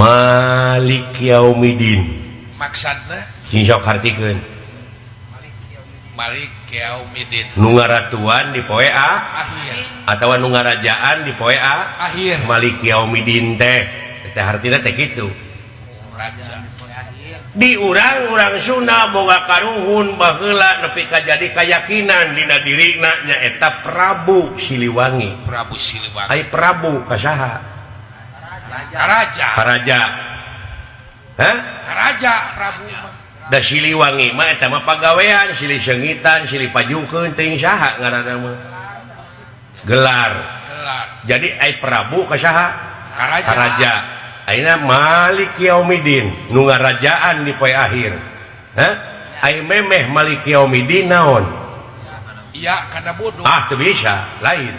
Malik Yaumidin maksudna sok hartikeun Malik Yaumidin nu ngaratuan di poe akhir atawa nu ngarajaan di poe akhir Malik Yaumidin teh hartina teh kitu raja di urang-urang Sunda boga karuhun baheula nepi ka jadi kayakinan dina dirina nyaeta Prabu Siliwangi. Prabu Siliwangi Ai Prabu kasaha? Karaja Karaja. Hah? Karaja Prabu mah. Da Siliwangi mah eta mah pagawean, silih seungitan, silih pajukeun teuing saha ngaranna mah. Gelar. Jadi ai Prabu kasaha? Karaja. Karaja. Aina Malik Yaumidin nu ngarajaan di poe akhir. Hah? Ai memeh Malik Yaumidin naon? Iya kana bodoh. Teu bisa, lain.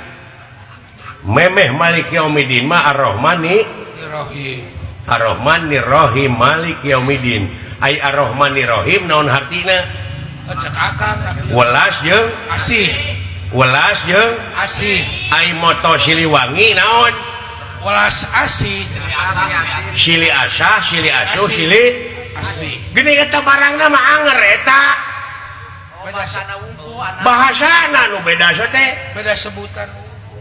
Memeh Malik Yaumidin mah Ar-Rahmani Rahim. Ar-Rahman Nirrahim Malik Yaumidin. Ai Ar-Rahman Nirrahim naon hartina? Cek akang Welas jeung asih. welas jeung Asih. ai moto Siliwangi naon? Welas asih. Sili asah, sili asuh, sili Asih. gini eta barangna mah anger eta. Bahasana unggul Bahasana nu beda so teh. Beda sebutan.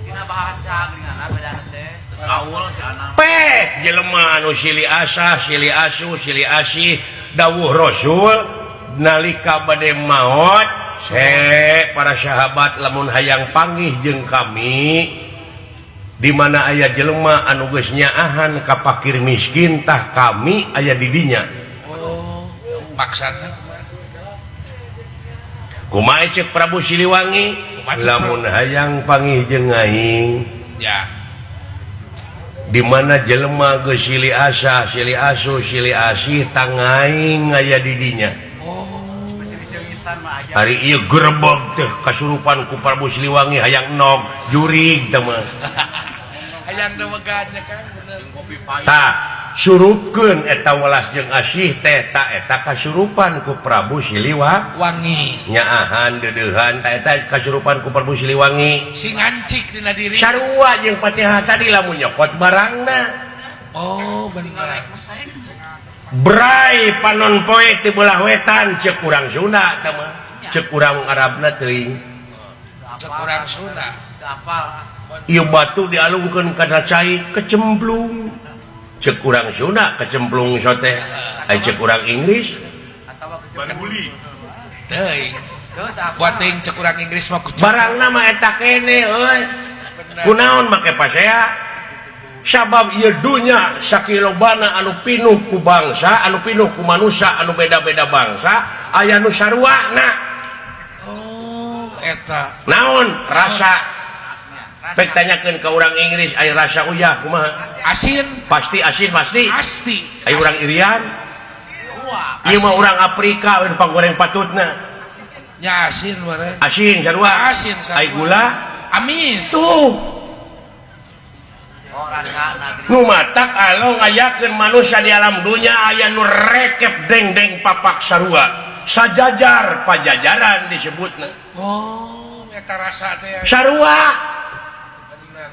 dina bahasa geuninganna beda teh. Gaul si anak. Pek jelema anu sili asah, sili asuh, sili asih dawuh Rasul nalika bade maot para sahabat lamun hayang panggih jeung kami di mana aya jelema anu geus nyaahan ka fakir miskin tah kami aya di dinya. Oh, maksudna Kumaha ceuk Prabu Siliwangi lamun hayang panggih jeung aing ya. di mana jelema geus sili asah, sili asuh, sili asih tang aing aya di dinya. Hari ieu gerebeg teh kasurupan ku Prabu Siliwangi hayang nog jurig teh mah. Hayang dewegannya kan bener. Tah surupkeun eta welas jeung asih teh ta eta kasurupan ku Prabu Siliwangi. Nyaahan deudeuhan ta eta kasurupan ku Prabu Siliwangi. Si ngancik dina diri. Sarua jeung Fatihah tadi lamun nyokot barangna. Oh, bener. Brai panon poe ti belah wetan ceuk urang Sunda teh mah. Ceuk urang Arabna teuing. Cek urang Sunda. Hafal. Ieu batu dialungkeun kana cai kecemplung. Ceuk urang Sunda kecemplung so teh. Ai ceuk urang Inggris Baduli. Teuing. Buat teuing cek urang Inggris mah ku barangna mah eta kene euy. Kunaon make pasea? Sabab ieu dunya sakilobana anu pinuh ku bangsa, anu pinuh ku manusia, anu beda-beda bangsa, aya nu saruana. Oh, eta. Naon rasa? Pek tanyakeun ka urang Inggris aya rasa uyah kumaha? Asin. Pasti asin pasti. Pasti. Aya urang Irian. Ieu mah urang Afrika we panggoreng patutna. Nya asin bareng. Asin sarua. Asin sarua. Ai gula Amis. tuh. Oh rasana. Nu matak alo ngayakeun manusia di alam dunia aya nu rekep deng-deng papak sarua. Sajajar pajajaran disebutna. Oh, eta rasa teh. Sarua. Bener.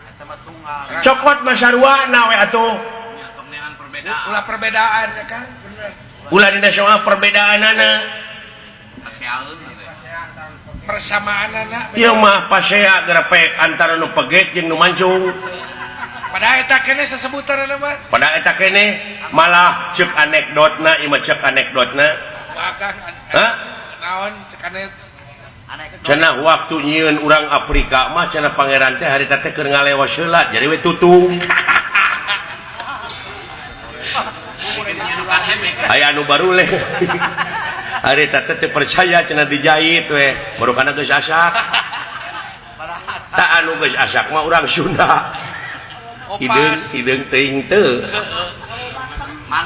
Eta mah tunggal. Cokot mah sarua nawe atuh. Kemenangan perbedaan. Ulah perbedaan ya kan? Bener. Ulah dina soal perbedaanana. Aseaeun teh. Persamaanana. Ieu mah pasea grepek antara nu pegek jeung nu mancung. Pada eta kene sesebutanna mah. Pada eta kene malah ceuk anekdotna, ieu mah ceuk anekdotna. Bakang. Hah? Naon cekane Cenah waktu nyieun urang Afrika mah cenah pangeran teh harita teh keur ngalewas heula jadi we tutung. Aya anu baruleh. Harita teh percaya cenah dijahit we, baru kana geus asak. Tak anu geus asak mah urang Sunda. Hideung teuing teu.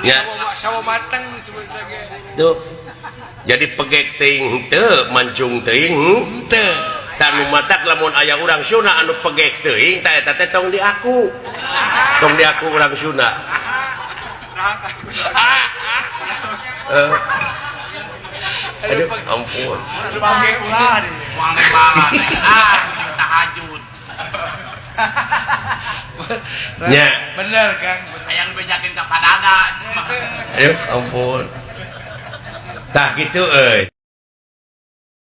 Ya. sawo mateng disebutna ge. Tuh. Jadi pegek teuing teu, mancung teuing Teu. tanu matak lamun aya urang Sunda anu pegek teuing ta eta teh tong diaku. Tong diaku urang Sunda. Aduh, ampun. Sebagai ulah di uang lebaran. Tahajud. Ya. Bener Kang. Yang bejakin ke padada. Ayo ampun. Tah gitu euy.